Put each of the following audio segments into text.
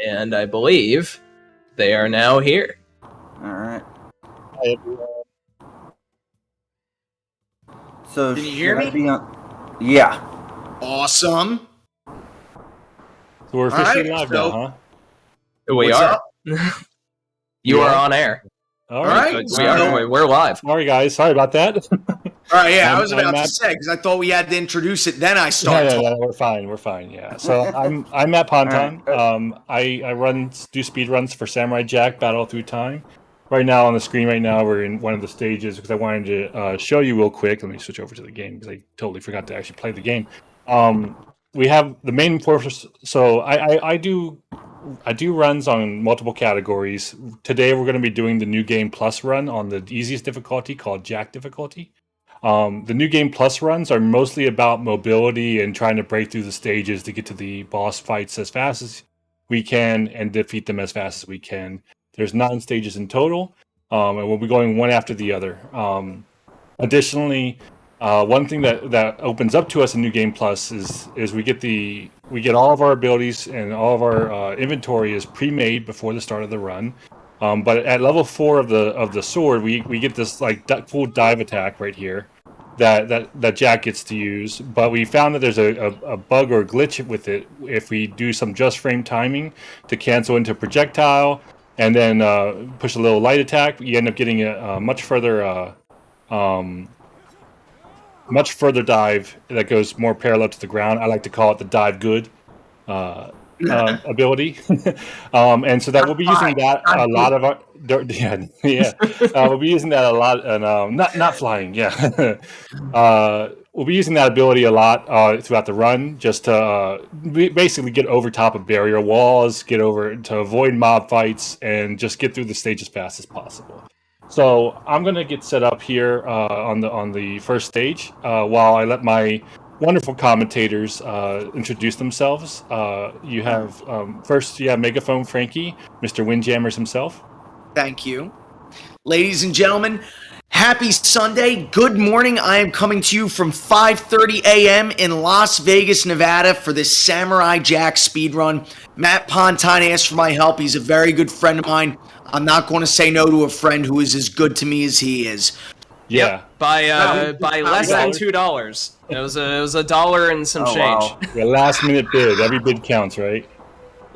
And I believe they are now here. All right. Hi, everyone. So Can you hear me? Yeah. Awesome. So we're officially live now, huh? We What's are. up? You We are are? on air. All right. We are. We're live. Sorry, guys. Sorry about that. All right, yeah, I I'm- was about I'm to Matt. say because I thought we had to introduce it, then I start talking. No, we're fine. We're fine. Yeah. So I'm Matt Ponton. I do speed runs for Samurai Jack Battle Through Time. Right now on the screen, we're in one of the stages because I wanted to show you real quick. Let me switch over to the game because I totally forgot to actually play the game. We have the main purpose. So I do runs on multiple categories. Today we're going to be doing the New Game Plus run on the easiest difficulty called Jack difficulty. The New Game Plus runs are mostly about mobility and trying to break through the stages to get to the boss fights as fast as we can and defeat them as fast as we can. There's 9 stages in total, and we'll be going one after the other. Additionally, one thing that opens up to us in New Game Plus is we get all of our abilities and all of our inventory is pre-made before the start of the run. But at level 4 of the sword, we get this like full dive attack right here that Jack gets to use. But we found that there's a bug or a glitch with it. If we do some just frame timing to cancel into projectile and then push a little light attack, you end up getting a much further dive that goes more parallel to the ground. I like to call it the dive good ability. And so that we'll be using that a lot of our we'll be using that a lot and not flying. We'll be using that ability a lot throughout the run just to basically get over top of barrier walls, get over to avoid mob fights, and just get through the stage as fast as possible. So I'm going to get set up here on the first stage while I let my wonderful commentators introduce themselves. You have first, Megaphone Frankie, Mr. Windjammers himself. Thank you. Ladies and gentlemen, happy Sunday. Good morning. I am coming to you from 5:30 a.m. in Las Vegas, Nevada for this Samurai Jack speedrun. Matt Ponton asked for my help. He's a very good friend of mine. I'm not going to say no to a friend who is as good to me as he is. Yeah. Yep, by less than $2. It was $1 and some change. Wow. Yeah, last minute bid. Every bid counts, right?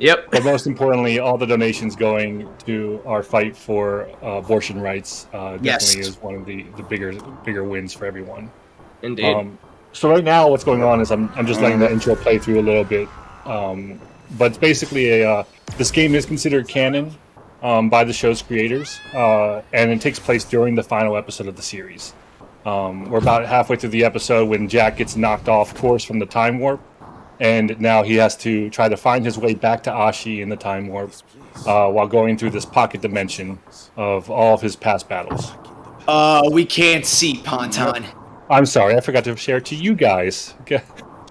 Yep. But most importantly, all the donations going to our fight for abortion rights definitely is one of the bigger wins for everyone. Indeed. So right now, what's going on is I'm just letting the intro play through a little bit. But it's basically this game is considered canon by the show's creators, and it takes place during the final episode of the series. We're about halfway through the episode when Jack gets knocked off course from the time warp, and now he has to try to find his way back to Ashi in the time warp while going through this pocket dimension of all of his past battles. We can't see, Ponton. I'm sorry, I forgot to share it to you guys. Okay.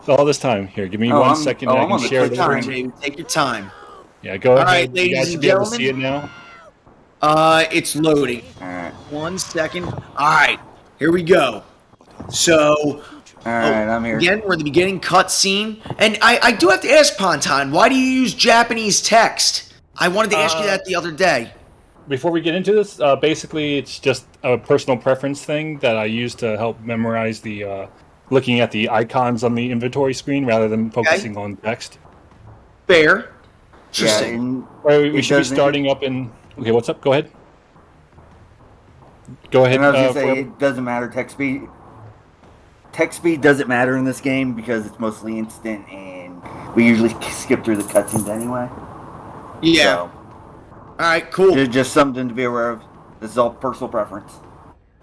All this time. Here, give me 1 second. I can share the Time, screen. baby. Take your time. Yeah, go All ahead. right, You ladies guys and should be able to gentlemen. see it now. It's loading. All right. 1 second. All right, here we go. So, All right, I'm here. again, we're in the beginning cutscene. And I do have to ask, Ponton, why do you use Japanese text? I wanted to ask you that the other day. Before we get into this, basically it's just a personal preference thing that I use to help memorize the looking at the icons on the inventory screen rather than focusing on text. Fair. Yeah, Interesting. We should be starting up in... Okay, what's up? Go ahead. Go ahead. And I was going to say, it doesn't matter. Text speed doesn't matter in this game because it's mostly instant, and we usually skip through the cutscenes anyway. Yeah. So, All right, cool. there's just something to be aware of. This is all personal preference.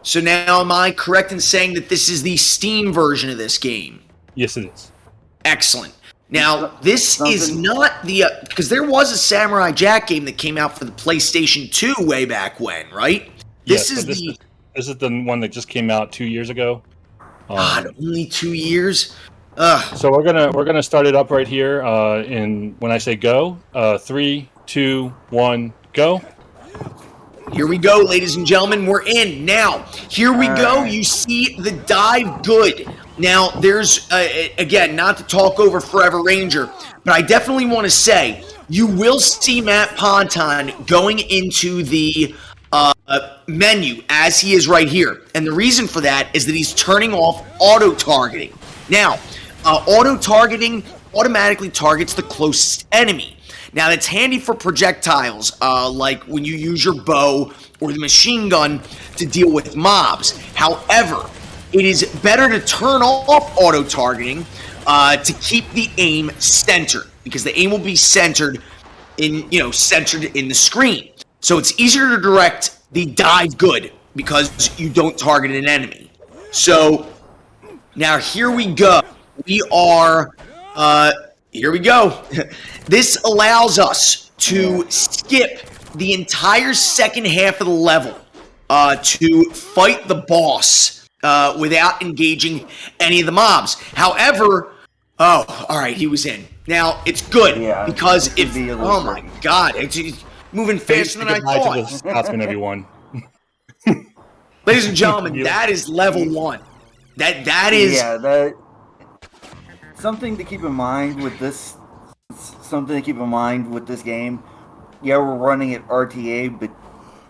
So now am I correct in saying that this is the Steam version of this game? Yes, it is. Excellent. Now, this is not the... because there was a Samurai Jack game that came out for the PlayStation 2 way back when, right? This is the one that just came out 2 years ago. God, only 2 years? So we're gonna start it up right here. When I say go, 3, 2, 1, go. Here we go, ladies and gentlemen. We're in. Now, here we go. You see the dive good. Now, there's, again, not to talk over Forever Ranger, but I definitely want to say, you will see Matt Ponton going into the menu as he is right here. And the reason for that is that he's turning off auto-targeting. Now, auto-targeting automatically targets the closest enemy. Now, that's handy for projectiles, like when you use your bow or the machine gun to deal with mobs. However, it is better to turn off auto-targeting to keep the aim centered, because the aim will be centered in the screen. So it's easier to direct the dive good because you don't target an enemy. So now here we go. Here we go. This allows us to skip the entire second half of the level to fight the boss without engaging any of the mobs. However, all right, he was in. Now, it's good because oh my God, it's moving faster than I thought. To the Scotsman, everyone. Ladies and gentlemen, that is level 1. That is something to keep in mind with this. Something to keep in mind with this game. Yeah, we're running at RTA, but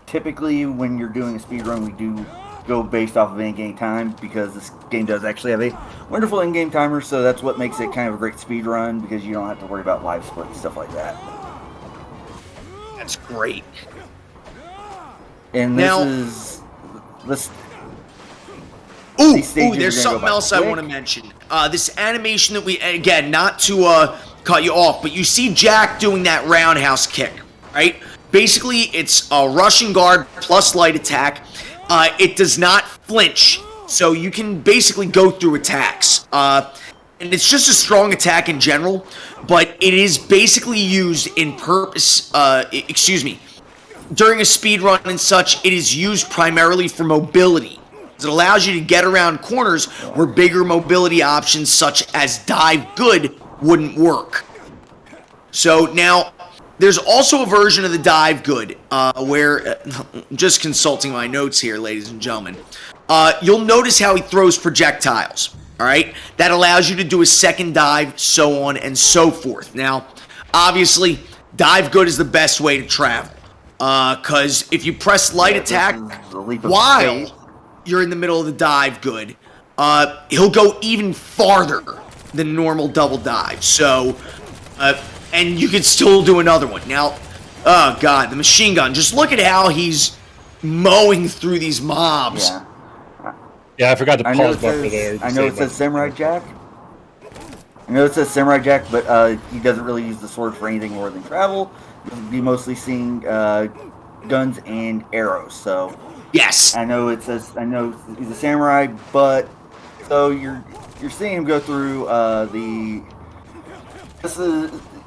typically when you're doing a speed run, we do go based off of in-game time, because this game does actually have a wonderful in-game timer, so that's what makes it kind of a great speed run, because you don't have to worry about live split and stuff like that. That's great. And there's something else I want to mention. This animation that again, not to cut you off, but you see Jack doing that roundhouse kick, right? Basically, it's a Russian guard plus light attack. It does not flinch, so you can basically go through attacks. And it's just a strong attack in general, but it is basically used in during a speed run and such, it is used primarily for mobility. It allows you to get around corners where bigger mobility options such as dive good wouldn't work. So now, there's also a version of the dive good where, just consulting my notes here, ladies and gentlemen, you'll notice how he throws projectiles, all right? That allows you to do a second dive, so on and so forth. Now, obviously, dive good is the best way to travel, because if you press light attack while you're in the middle of the dive good, he'll go even farther than normal double dive. So, and you can still do another one. Now, oh God, the machine gun. Just look at how he's mowing through these mobs. Yeah, I forgot to pause button there. I know it says Samurai Jack. But he doesn't really use the sword for anything more than travel. You'll be mostly seeing guns and arrows. So yes, I know he's a samurai, but so you're seeing him go through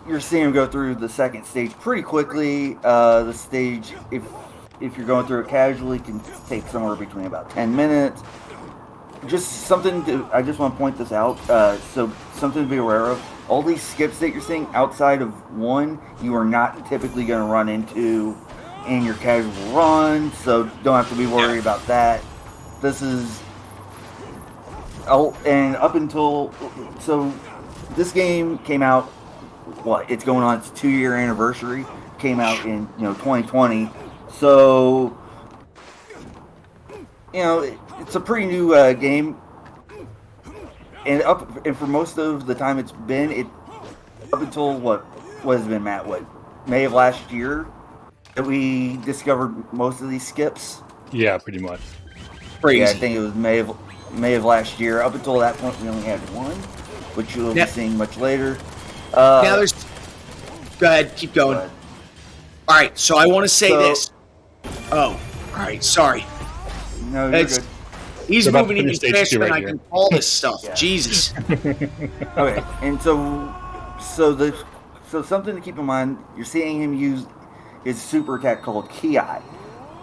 you're seeing him go through the second stage pretty quickly. The stage, if you're going through it casually, can take somewhere between about 10 minutes. Just I just want to point this out. So something to be aware of. All these skips that you're seeing outside of one, you are not typically going to run into in your casual run. So don't have to be worried about that. This is and up until this game came out. It's going on its 2-year anniversary. Came out in 2020, so it's a pretty new game, and for most of the time it's been up until what has it been, Matt? May of last year that we discovered most of these skips. Yeah, pretty much. Crazy. Yeah, I think it was May of last year. Up until that point, we only had one, which you'll be seeing much later. Now there's. Go ahead, keep going. All right, so I want to say this. Oh, all right, sorry. No, you're good. He's moving even faster than I can call this stuff. Yeah. Jesus. Okay, and so something to keep in mind. You're seeing him use his super attack called Ki.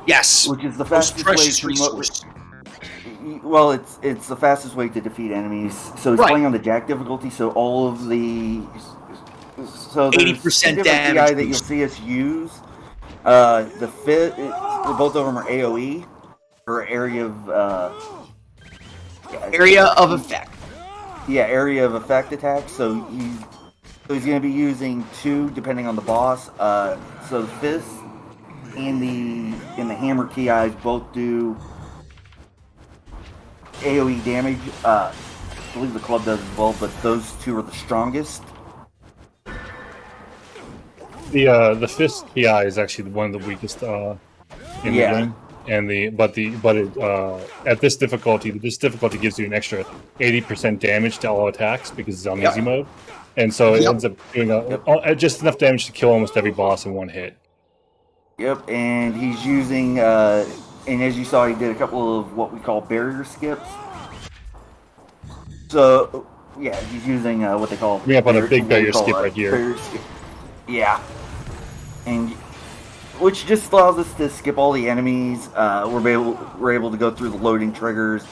Yes. Which is the fastest way to. Well, it's the fastest way to defeat enemies. So he's playing on the Jack difficulty. So all of the 80% damage Ki that you'll see us use. Both of them are AOE or area of area of effect. Yeah, area of effect attack. So So he's going to be using 2 depending on the boss. So the fist and the hammer key eyes both do AoE damage. I believe the club does as well, but those 2 are the strongest. The fist PI is actually one of the weakest in the game, and at this difficulty gives you an extra 80% damage to all attacks because it's on easy mode, and so it ends up doing just enough damage to kill almost every boss in one hit. Yep, and he's using, and as you saw, he did a couple of what we call barrier skips. So, yeah, he's using what they call... We have on a big barrier skip right here. Yeah. And which just allows us to skip all the enemies. We're able to go through the loading triggers,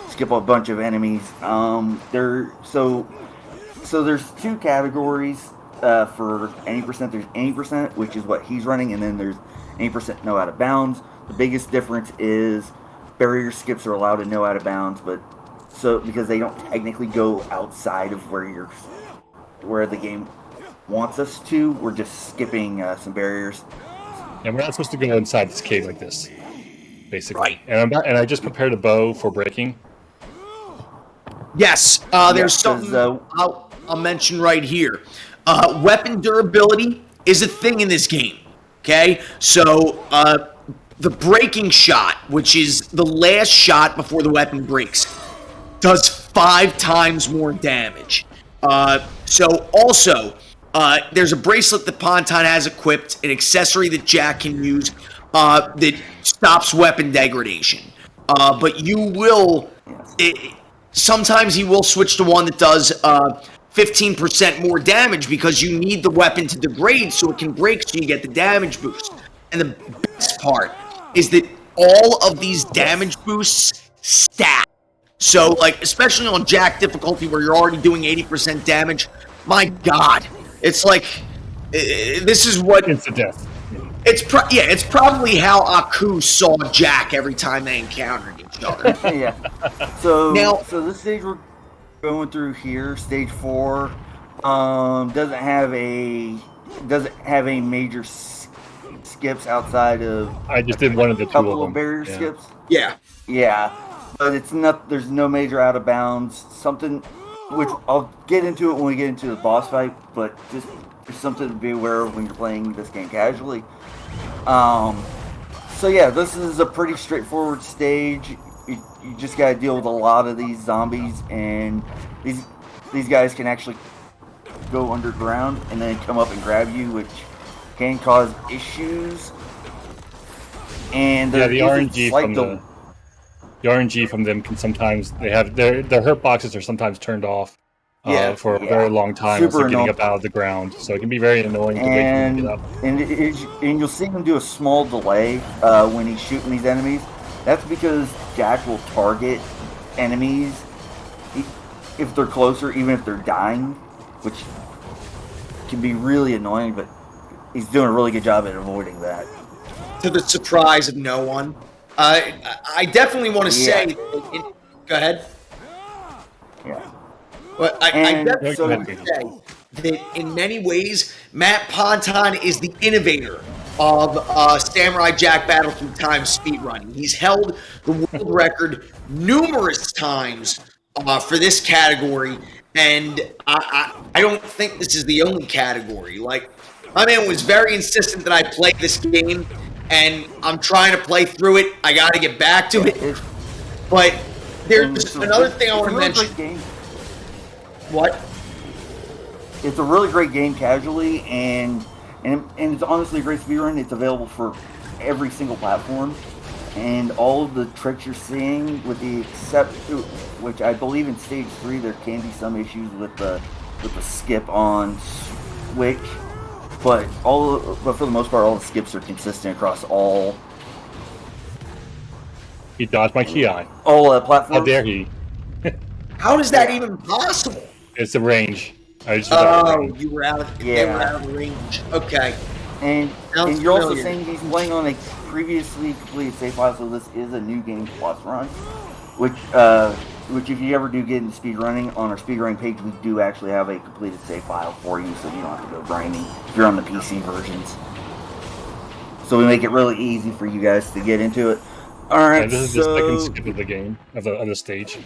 skip a bunch of enemies. So there's 2 categories for any percent. There's any percent, which is what he's running, and then there's any percent no out of bounds. The biggest difference is barrier skips are allowed to no out of bounds, but because they don't technically go outside of where the game wants us to, we're just skipping some barriers. And we're not supposed to go inside this cave like this, basically. Right. And I just prepared a bow for breaking. Yes, there's something I'll mention right here. Weapon durability is a thing in this game. Okay, so the breaking shot, which is the last shot before the weapon breaks, does 5 times more damage. So also, there's a bracelet that Ponton has equipped, an accessory that Jack can use that stops weapon degradation. But you will, sometimes he will switch to one that does 15% more damage because you need the weapon to degrade so it can break so you get the damage boost. And the best part is that all of these damage boosts stack. So, like, especially on Jack difficulty where you're already doing 80% damage, my God, it's like, this is what... Instant death. It's probably how Aku saw Jack every time they encountered each other. Yeah. So this stage we're going through here, stage 4, doesn't have a major skips outside of. I just did one of the 2 couple of them. Barrier skips. Yeah. Yeah, but it's not. There's no major out of bounds. Something which I'll get into it when we get into the boss fight, but just something to be aware of when you're playing this game casually. So yeah, this is a pretty straightforward stage. You just gotta deal with a lot of these zombies, and these guys can actually go underground and then come up and grab you, which can cause issues. And the RNG from them can sometimes their hurt boxes are sometimes turned off for a very long time as they're getting up out of the ground. So it can be very annoying to wait for them to get up. And you'll see him do a small delay when he's shooting these enemies. That's because Jack will target enemies if they're closer, even if they're dying, which can be really annoying, but he's doing a really good job at avoiding that. To the surprise of no one. I definitely want to say... Go ahead. Yeah. But I definitely want to say that in many ways, Matt Ponton is the innovator of Samurai Jack Battle Through Time speedrunning. He's held the world record numerous times for this category, and I don't think this is the only category. Like, my man was very insistent that I play this game, and I'm trying to play through it. I got to get back to it. But there's another thing I want to mention. What? It's a really great game casually, and it's honestly a great speedrun. It's available for every single platform, and all of the tricks you're seeing, with the exception, which I believe in stage 3 there can be some issues with the skip on Switch, but for the most part all the skips are consistent across all. He dodged my key eye. All platforms. How dare he? How is that even possible? It's the range. You were out of they were out of range. Okay. And you're also saying he's playing on a previously completed save file, so this is a new game plus run, which which if you ever do get into speedrunning, on our speedrunning page, we do actually have a completed save file for you, so you don't have to go grinding if you're on the PC versions. So we make it really easy for you guys to get into it. All right, this is the second skip of the game of the stage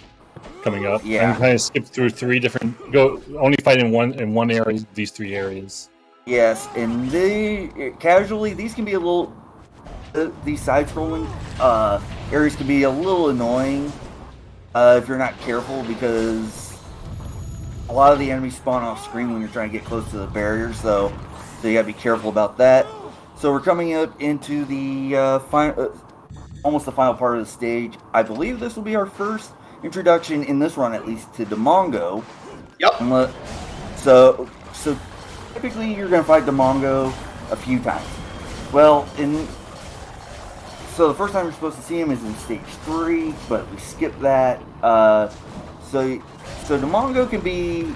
coming up. Yeah. I'm trying to skip through 3 different. Only fight in one area. These 3 areas. Yes, and casually these can be a little. These side-scrolling areas can be a little annoying if you're not careful, because a lot of the enemies spawn off screen when you're trying to get close to the barriers, so you gotta be careful about that. So we're coming up into the almost the final part of the stage. I believe this will be our first introduction in this run, at least, to Demongo. Yep. So typically you're gonna fight Demongo a few times. Well, so the first time you're supposed to see him is in stage 3, but we skip that. So Demongo can be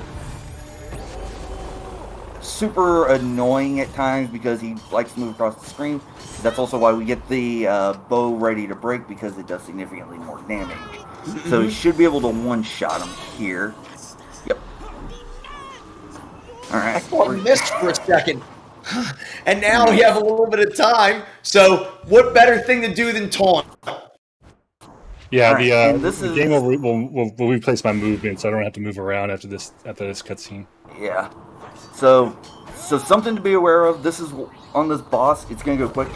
super annoying at times because he likes to move across the screen. That's also why we get the bow ready to break, because it does significantly more damage. So you should be able to one-shot him here. Yep. Alright. I thought we missed for a second. And now we have a little bit of time. So what better thing to do than taunt? Yeah, Right, the game will replace my movement, so I don't have to move around after this cutscene. Yeah. So something to be aware of. This is on this boss. It's gonna go quick,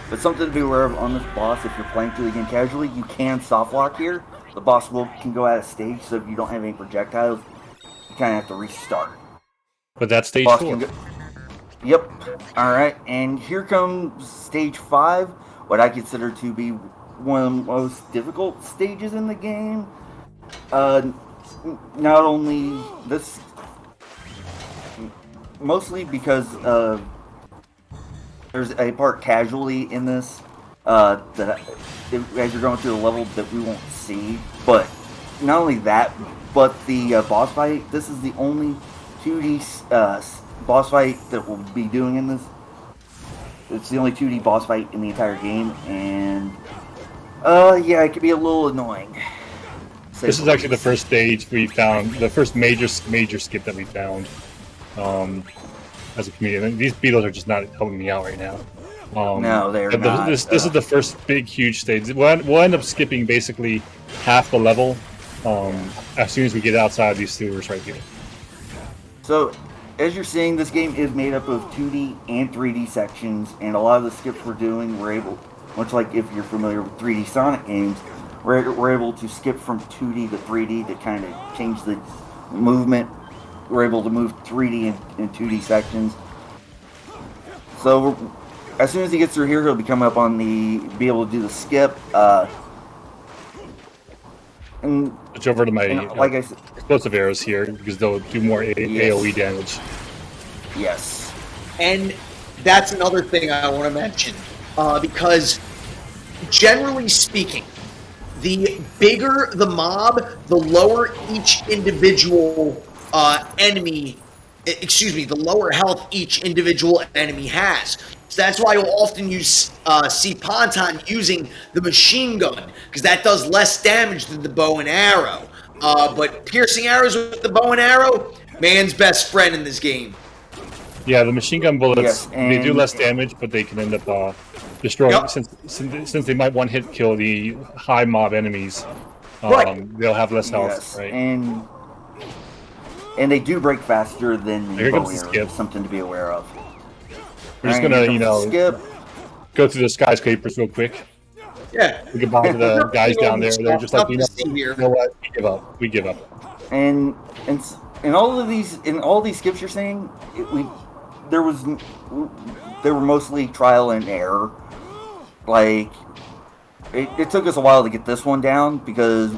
but something to be aware of on this boss. If you're playing through the game casually, you can soft lock here. The boss can go out of stage, so if you don't have any projectiles, you kind of have to restart. But that's stage Boss 4. Yep. All right, and here comes stage 5. What I consider to be one of the most difficult stages in the game. Not only this. Mostly because there's a part casually in this that as you're going through the level that we won't see. But not only that, but the boss fight. This is the only 2D boss fight that we'll be doing in this. It's the only 2D boss fight in the entire game, and yeah, it can be a little annoying. This is actually the first stage we found, the first major skip that we found. As a comedian, these beetles are just not helping me out right now. No, they're not. This is the first big, huge stage. We'll end up skipping basically half the level as soon as we get outside these sewers right here. So, as you're seeing, this game is made up of 2D and 3D sections, and a lot of the skips we're doing, we're able, much like if you're familiar with 3D Sonic games, we're able to skip from 2D to 3D to kind of change the movement. We're able to move 3D and 2D sections. So as soon as he gets through here, he'll be coming up on be able to do the skip. And switch over to my like I said, explosive arrows here because they'll do more AoE damage. Yes. And that's another thing I want to mention, because generally speaking, the bigger the mob, the lower each individual the lower health each individual enemy has. So that's why you'll often see Ponton using the machine gun, because that does less damage than the bow and arrow. But piercing arrows with the bow and arrow, man's best friend in this game. Yeah, the machine gun bullets, yes, they do less damage, but they can end up destroying, since they might one-hit kill the high mob enemies. Right. They'll have less health, Yes, right? And they do break faster than the bow arrow. Skip. Something to be aware of. We're just gonna, skip. go through the skyscrapers real quick. Yeah. We goodbye to the guys down there. They're just like, you know what? We give up. And all these skips you're saying, they were mostly trial and error. Like, it took us a while to get this one down because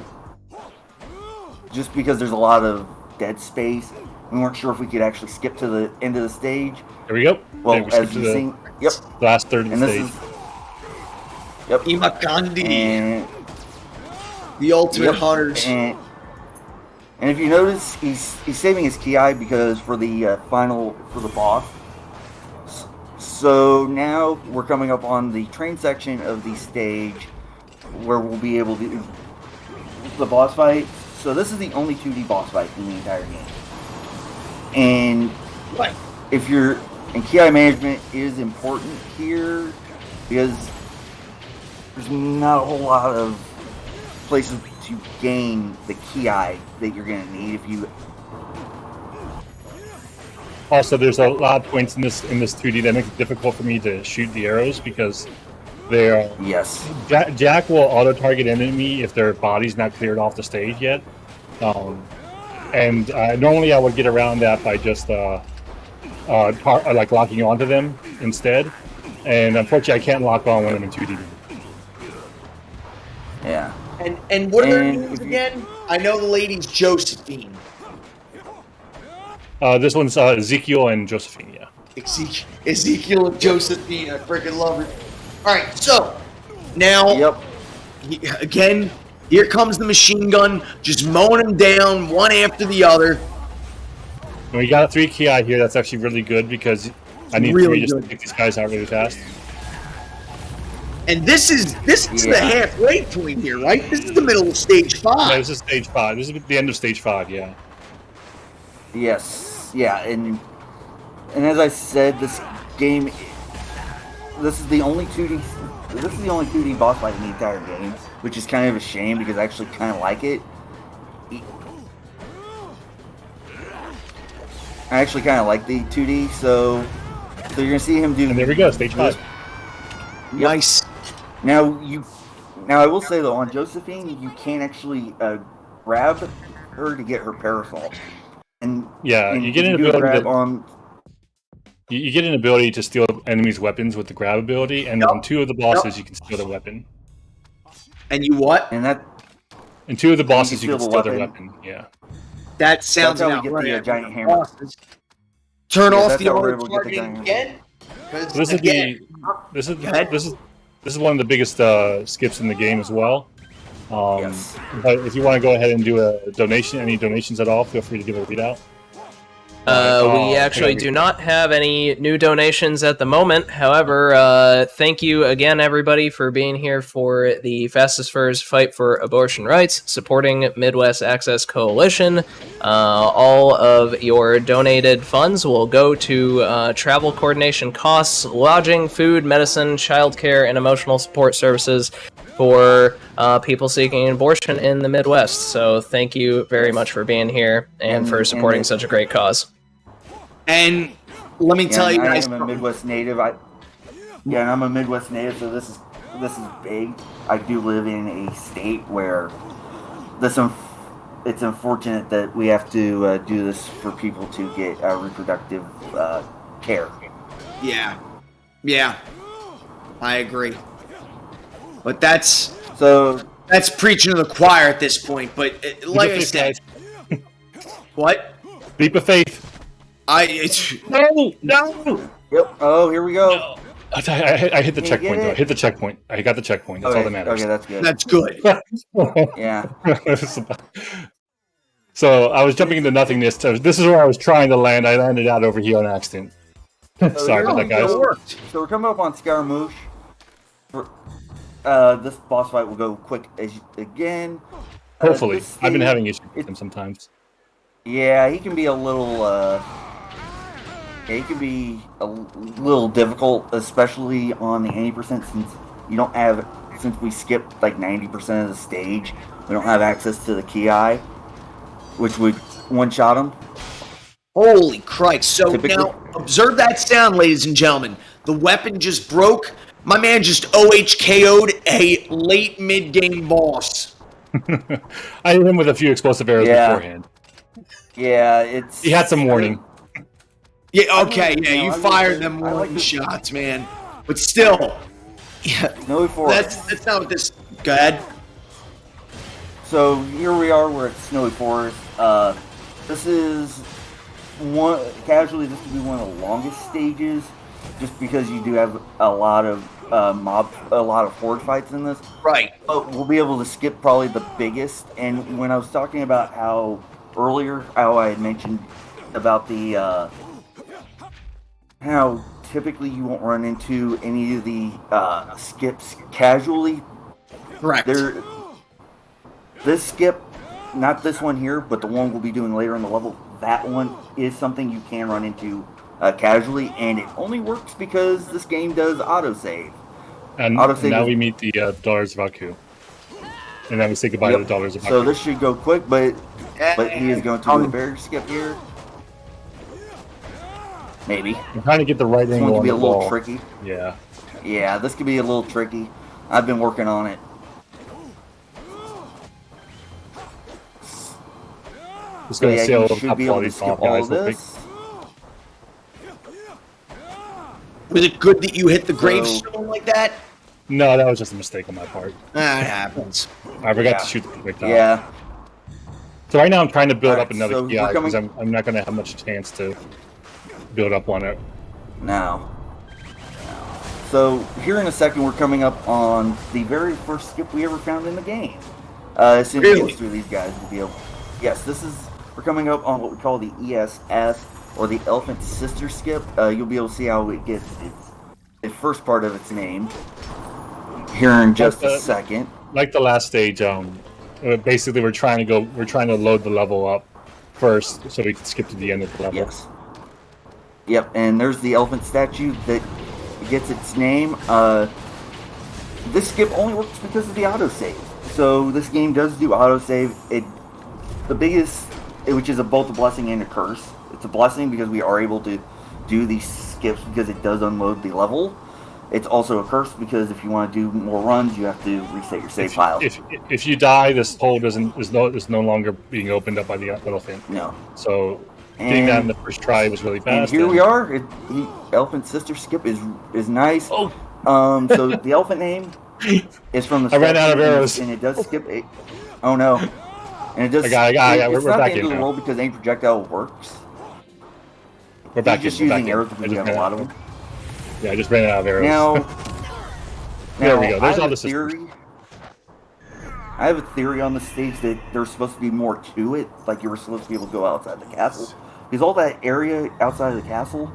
there's a lot of dead space. We weren't sure if we could actually skip to the end of the stage. There we go. Well, as you see, yep. Last third of the stage. Yep. Imakandi. And the ultimate hunters. And if you notice, he's saving his ki because for the boss. So now we're coming up on the train section of the stage where we'll be able to do the boss fight. So this is the only 2D boss fight in the entire game. And Right. if you're and ki management is important here because there's not a whole lot of places to gain the ki that you're going to need if you. Also, there's a lot of points in this 2D that makes it difficult for me to shoot the arrows because they're Yes. Jack will auto target enemy if their body's not cleared off the stage yet, and normally I would get around that by just like locking onto them instead, and unfortunately I can't lock on when I'm in 2D. Yeah. And what are their And names if you- again? I know the lady's Josephine. This one's Ezekiel and Josephine. Yeah. Ezekiel and Josephine. I freaking love her. All right, so now Yep. again, here comes the machine gun, just mowing them down one after the other. And we got 3 ki here. That's actually really good because I need Really 3 just good. to take these guys out really fast. And this is the Yeah. halfway point here, right? This is the middle of stage 5. Yeah, this is stage 5. This is the end of stage 5. Yeah. Yes. Yeah. And as I said, this game. This is the only 2D. This is the only 2D boss fight in the entire game, which is kind of a shame because I actually kind of like it. I actually kind of like the 2D, so you're gonna see him do. And there we go, stage 5. Nice. Now I will say though, on Josephine, you can't actually grab her to get her parasol. And Yeah, and you get if an do a ability grab to- on. You get an ability to steal enemies' weapons with the grab ability, and on 2 of the bosses you can steal their weapon. And you what? And that And 2 of the bosses you you can can steal steal the their weapon. weapon. Yeah. That sounds That's how we about get right. the giant hammer. Turn Yeah, off that's the how we're auto able to get the targeting giant again. 'Cause So this is again, this is Go ahead. this is one of the biggest skips in the game as well. Yes. But if you want to go ahead and do a donation, any donations at all, feel free to give a readout. We actually do not have any new donations at the moment. However, thank you again, everybody, for being here for the Fastest Furs Fight for Abortion Rights, supporting Midwest Access Coalition. All of your donated funds will go to travel coordination costs, lodging, food, medicine, childcare, and emotional support services for people seeking abortion in the Midwest. So thank you very much for being here and for supporting such a great cause. and let me tell you I guys, am a Midwest native. And I'm a Midwest native, so this is big. I do live in a state where it's unfortunate that we have to do this for people to get reproductive care. yeah, I agree. But that's preaching to the choir at this point. But like I said, what? Leap of faith. No. Yep. Oh, here we go. I hit the Can you checkpoint get though. I it? hit the checkpoint. I got the checkpoint. That's all that matters. Okay, that's good. That's good. Yeah. So I was jumping into nothingness. So this is where I was trying to land. I landed out over here on accident. Sorry about that, guys. It worked. So we're coming up on Scaramouche. This boss fight will go quick again. Hopefully. This I've been stage- having issues with him sometimes. Yeah, he can be a little. He can be a little difficult, especially on the 80% since we skipped like 90% of the stage. We don't have access to the ki, which would one-shot him. Holy Christ. So Typically- now, observe that sound, ladies and gentlemen. The weapon just broke. My man just OHKO'd a late mid-game boss. I hit him with a few explosive arrows Yeah. beforehand. Yeah, it's. He had some warning. Yeah, okay, I you like fired it. them I like warning it. shots, man. But still, yeah, Snowy Forest. that's not what this. Go ahead. So here we are. We're at Snowy Forest. This is casually. This could be one of the longest stages, just because you do have a lot of horde fights in this. Right. But we'll be able to skip probably the biggest. And when I was talking about how I had mentioned about the how typically you won't run into any of the skips casually. Correct. This skip not this one here, but the one we'll be doing later in the level. That one is something you can run into casually, and it only works because this game does autosave. And now we meet the Daughters of Aku. And then we say goodbye to the Daughters of Aku. So this should go quick, but he is going to do a barrier skip here. Maybe. I'm trying to get the right angle. This one could be a little ball. tricky. Yeah. Yeah, this could be a little tricky. I've been working on it. Just going to see you a should be able to skip all of this. Was it good that you hit the gravestone like that? No, that was just a mistake on my part. That happens. I forgot to shoot the projectile. Yeah. So right now I'm trying to build up another so PI because I'm not going to have much chance to build up on it. Now. So here in a second we're coming up on the very first skip we ever found in the game. As soon as we go through these guys, we'll be able... Yes, we're coming up on what we call the ESS, or the Elephant Sister Skip. You'll be able to see how it gets the first part of its name here in just a second. Like the last stage, basically we're trying to load the level up first so we can skip to the end of the level. Yes. Yep, and there's the elephant statue that gets its name. This skip only works because of the autosave. So this game does do autosave. Which is both a blessing and a curse. It's a blessing because we are able to do these skips because it does unload the level. It's also a curse because if you want to do more runs, you have to reset your save file. If you die, this hole is no longer being opened up by the elephant. No. So getting that in the first try was really fast. And here we are. The Elephant Sister Skip is nice. Oh. So the elephant name is from the. I ran out of arrows, and it does skip it. Oh no. And it does. I got. It's we're not back the end in of the world because aim projectile works. We're back just in. using arrows because we have a lot of them. Yeah, I just ran out of arrows. Now there we go. There's all the theory. I have a theory on the stage that there's supposed to be more to it. Like you were supposed to be able to go outside the castle, because all that area outside of the castle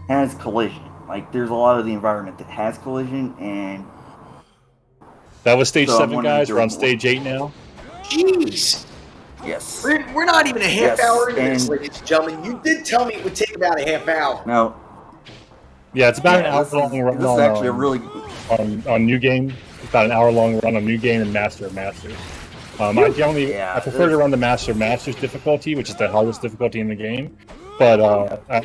has collision. Like there's a lot of the environment that has collision, and that was stage 7, guys. We're on stage 8 now. Jeez. Yes. We're not even a half hour into this, ladies and gentlemen. You did tell me it would take about a half hour. No. Yeah, it's about an hour long run. This is actually a really on New Game. It's about an hour long run on New Game and Master of Masters. I prefer to run the Master of Masters difficulty, which is the hardest difficulty in the game. But I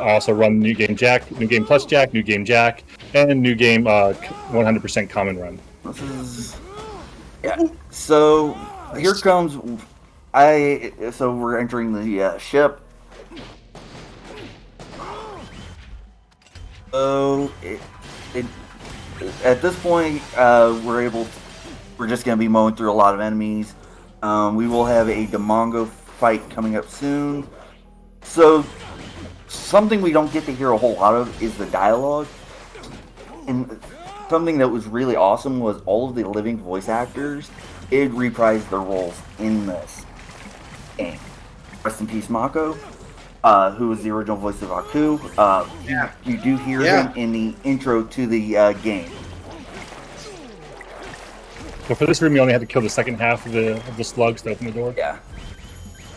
also run New Game Jack, New Game Plus Jack, New Game Jack, and New Game 100% Common Run. Yeah. So here comes So we're entering the ship. So at this point, we're just going to be mowing through a lot of enemies. We will have a Demongo fight coming up soon. So something we don't get to hear a whole lot of is the dialogue. And something that was really awesome was all of the living voice actors did reprise their roles in this game. Rest in peace, Mako, who was the original voice of Aku. You do hear him in the intro to the game. So for this room, you only had to kill the second half of the slugs to open the door? Yeah.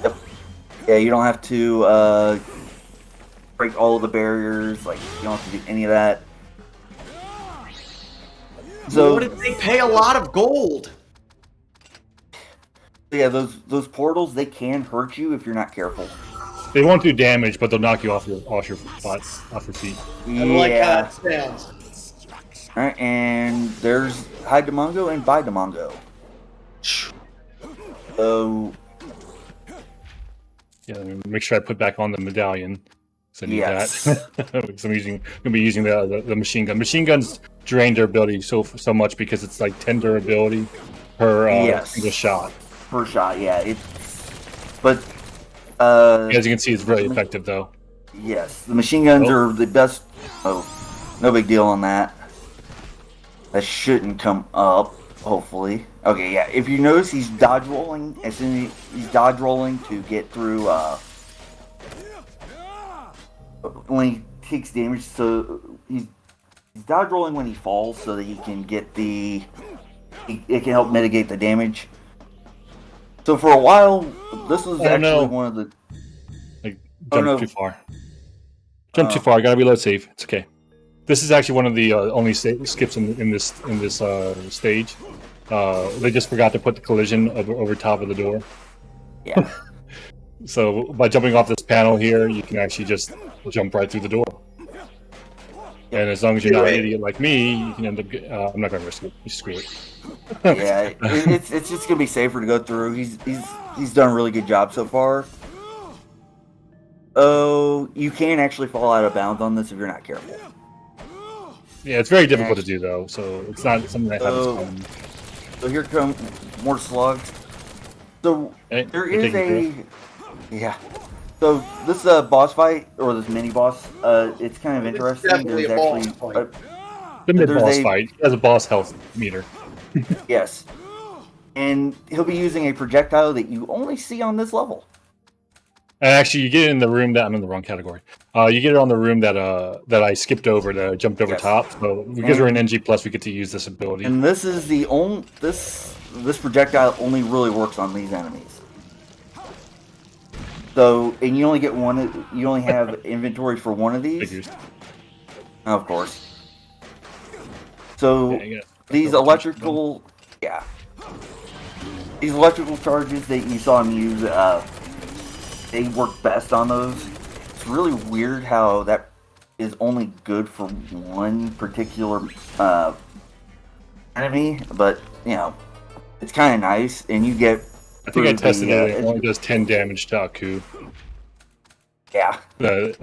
Yep. Yeah, you don't have to break all of the barriers. Like, you don't have to do any of that. So, what if they pay a lot of gold? Yeah, those portals, they can hurt you if you're not careful. They won't do damage, but they'll knock you off your feet. I like how it sounds. Alright, and there's High Demongo and Bye Demongo. So yeah, make sure I put back on the medallion. So I need yes. that. Because I'm gonna be using the machine gun. Machine guns drain durability so much because it's like 10 durability per single shot. Per shot, yeah. But as you can see, it's very effective though. Yes, the machine guns are the best. Oh, no big deal on that. That shouldn't come up, hopefully. Okay, yeah. If you notice, he's dodge rolling. As soon as he's dodge rolling to get through. When he takes damage, so he's dodge rolling when he falls, so that he can get it can help mitigate the damage. So for a while, this was actually no. one of the. Like, jumped too far. Jumped too far. Gotta reload save. It's okay. This is actually one of the only skips in this stage. They just forgot to put the collision over top of the door. Yeah. So by jumping off this panel here, you can actually just jump right through the door. Yep. And as long as you're not an idiot like me, you can end up. I'm not gonna risk it. You screw it. Yeah, it's just gonna be safer to go through. He's done a really good job so far. Oh, you can actually fall out of bounds on this if you're not careful. Yeah, it's very difficult to do though, so it's not something that happens common. So here come more slugs. So there is a So this boss fight or this mini boss, it's kind of interesting. There's actually the mid-boss fight. He has a boss health meter. Yes, and he'll be using a projectile that you only see on this level. And actually, you get it in the room that I'm in the wrong category. You get it on the room that I skipped over, that I jumped over top. So because we're in NG Plus, we get to use this ability. And this is the only this projectile only really works on these enemies. So and you only get one. You only have inventory for one of these. Figures. Of course. So these electrical, these electrical charges that you saw him use, they work best on those. It's really weird how that is only good for one particular enemy, but you know, it's kind of nice, and you get. I think I tested it. It only does 10 damage to Aku. Yeah. Right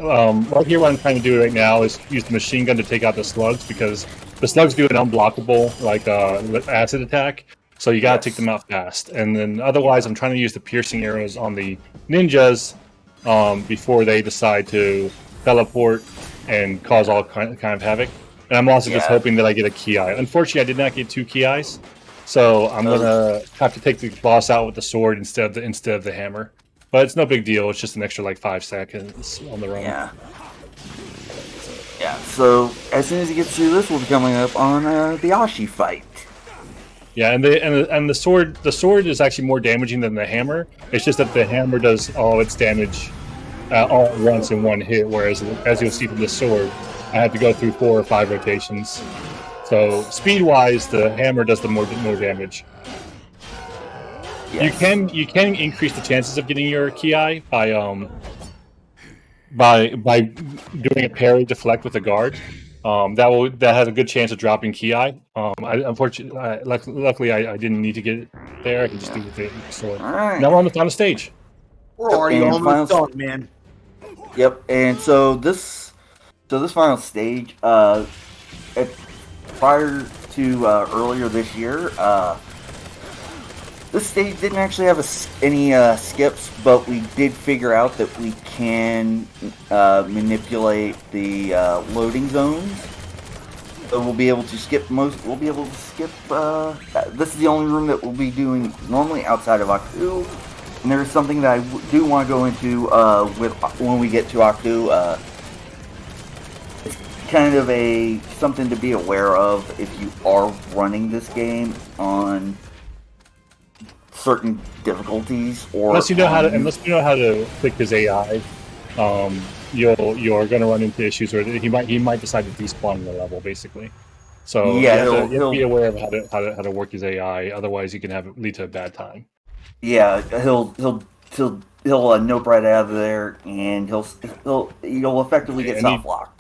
here, what I'm trying to do right now is use the machine gun to take out the slugs, because the slugs do an unblockable acid attack. So you gotta take them out fast, and then otherwise, I'm trying to use the piercing arrows on the ninjas before they decide to teleport and cause all kind of havoc. And I'm also just hoping that I get a key eye. Unfortunately, I did not get 2 key eyes, so I'm gonna have to take the boss out with the sword instead of the hammer. But it's no big deal. It's just an extra like 5 seconds on the run. Yeah. Yeah. So as soon as he gets through this, we'll be coming up on the Ashi fight. Yeah, and the sword is actually more damaging than the hammer. It's just that the hammer does all its damage all at once in one hit, whereas as you'll see from the sword, I have to go through 4 or 5 rotations. So speed-wise, the hammer does the more damage. Yes. You can increase the chances of getting your ki by doing a parry deflect with a guard. That has a good chance of dropping ki. Luckily, I didn't need to get it there. I can just do it with the sword. Right. Now we're on the final stage. We're already almost done, man. Yep. And so this final stage, prior to earlier this year, this stage didn't actually have any skips, but we did figure out that we can manipulate the loading zones. So we'll be able to skip We'll be able to skip. This is the only room that we'll be doing normally outside of Aku. And there's something that I do want to go into when we get to Aku. It's kind of something to be aware of if you are running this game on certain difficulties, or unless you know how to fix his AI, you're going to run into issues where he might decide to despawn the level, basically. So you have to be aware of how to work his AI. Otherwise, you can lead to a bad time. Yeah, he'll nope right out of there, and you'll effectively get soft locked.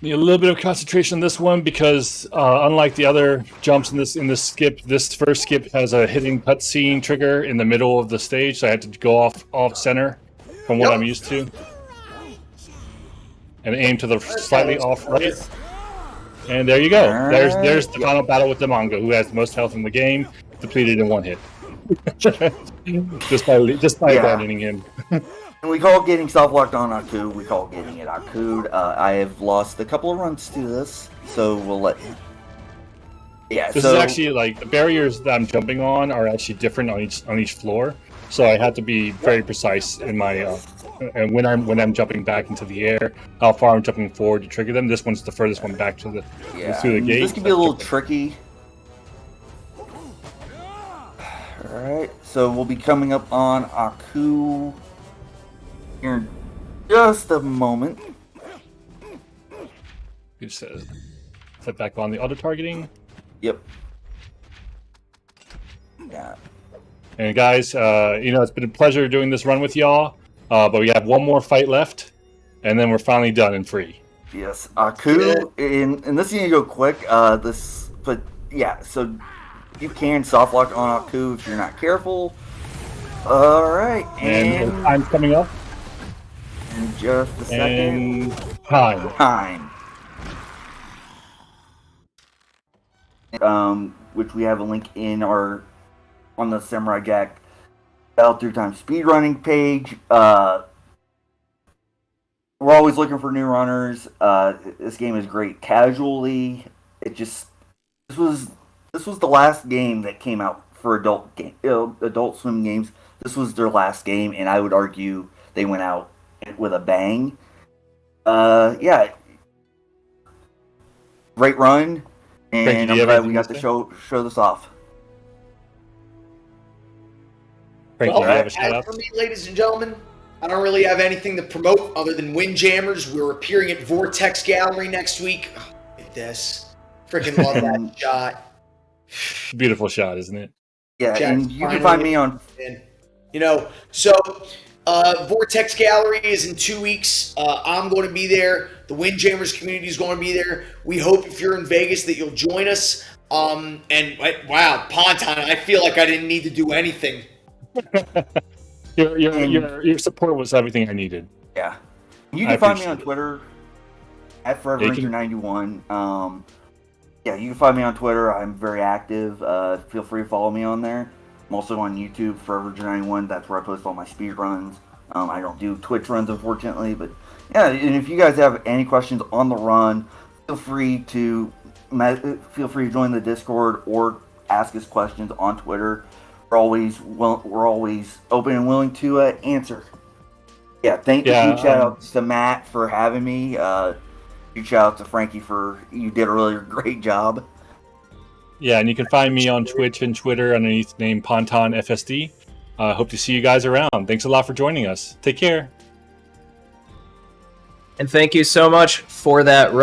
Need a little bit of concentration on this one because unlike the other jumps in this skip, this first skip has a hidden cutscene trigger in the middle of the stage, so I had to go off center from what I'm used to, and aim to the slightly off right. And there you go. There's the final battle with the manga, who has the most health in the game, depleted in 1 hit, just by abandoning him. And we call getting soft-locked on Aku, we call getting it Aku'd. I have lost a couple of runs to this, so we'll let you. Yeah, this is actually, like, the barriers that I'm jumping on are actually different on each floor, so I have to be very precise in my, and when I'm jumping back into the air, how far I'm jumping forward to trigger them. This one's the furthest one back to through the gate. This can be a little tricky. Alright, so we'll be coming up on Aku here in just a moment. You just set back on the auto targeting. Yep. Yeah. And guys, it's been a pleasure doing this run with y'all. But we have one more fight left, and then we're finally done and free. Yes, Aku, and this is gonna go quick. So you can soft lock on Aku if you're not careful. All right, And time's coming up. In just a second. And time. Which we have a link on the Samurai Jack Battle Through Time speedrunning page. We're always looking for new runners. This game is great casually. This was the last game that came out for Adult Swim games. This was their last game, and I would argue they went out with a bang. Yeah, great run, and I'm glad we got to show this off. Frank, Well, do you have a shout out? for me, ladies and gentlemen, I don't really have anything to promote other than Windjammers. We're appearing at Vortex Gallery next week. Oh, look at this. Freaking love that shot. Beautiful shot, isn't it? Yeah, Jack's and you can find me on... Vortex Gallery is in 2 weeks. I'm going to be there. The Windjammers community is going to be there. We hope if you're in Vegas that you'll join us. Wow, Ponton, I feel like I didn't need to do anything. Your support was everything I needed. Yeah. You can find me on Twitter at ForeverRanger91. Yeah, you can find me on Twitter. I'm very active. Feel free to follow me on there. I'm also on YouTube, ForeverRanger91. That's where I post all my speed runs. I don't do Twitch runs, unfortunately, but yeah. And if you guys have any questions on the run, feel free to join the Discord or ask us questions on Twitter. We're always open and willing to answer. Yeah, huge shout out to Matt for having me. Huge shout out to Frankie you did a really great job. Yeah, and you can find me on Twitch and Twitter underneath the name PontonFSD. Hope to see you guys around. Thanks a lot for joining us. Take care. And thank you so much for that run.